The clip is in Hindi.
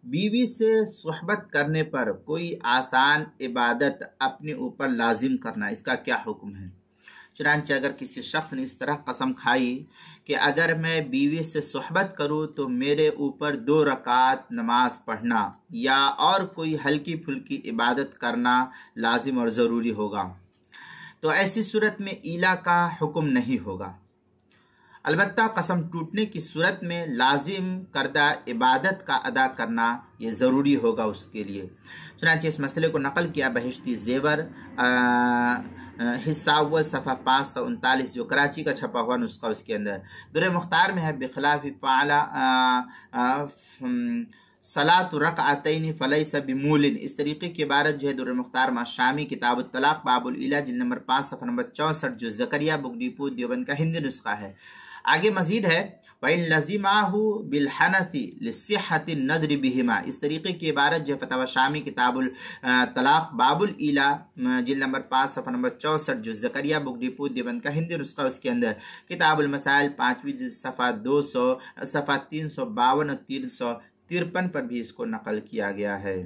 बीवी से सुहबत करने पर कोई आसान इबादत अपने ऊपर लाजिम करना, इसका क्या हुक्म है। चुनांचे अगर किसी शख्स ने इस तरह कसम खाई कि अगर मैं बीवी से सुहबत करूं तो मेरे ऊपर 2 रकात नमाज पढ़ना या और कोई हल्की फुल्की इबादत करना लाजिम और ज़रूरी होगा, तो ऐसी सूरत में ईला का हुक्म नहीं होगा। अलबत्ता कसम टूटने की सूरत में लाजिम करदा इबादत का अदा करना ये ज़रूरी होगा उसके लिए। चुनांचे इस मसले को नकल किया बहिश्ती ज़ेवर हिस्सा अव्वल सफ़ा 539, जो कराची का छपा हुआ नुस्खा, उसके अंदर दुर मुख्तार में है बिखिलाफ़ फ़अला सलातु रकअतैन फलैसा बिमूलिन। इस तरीके की इबारत जो है दुर मुख्तार माशामी किताब तलाक बाबुल इला जिल्द नंबर 5 सफ़ा नंबर 64, जो ज़करिया बुक डिपो देवबंद का हिंदी नुस्खा है। आगे मजीद है वइन लजिमाहु बिलहनती लिस्सिहति नदर बिहिमा। इस तरीके की इबारत जो फतवा शामी किताबुल तलाक बाबुल इला जिल्द नंबर 5 सफ़ा नंबर 64, जो ज़करिया बुक डिपो देवबंद का हिंदी नुस्खा, उसके अंदर किताबुल मसाइल 5वीं जिल्द सफ़ा 200 सफ़ा 352 और 353 पर भी इसको नकल किया गया है।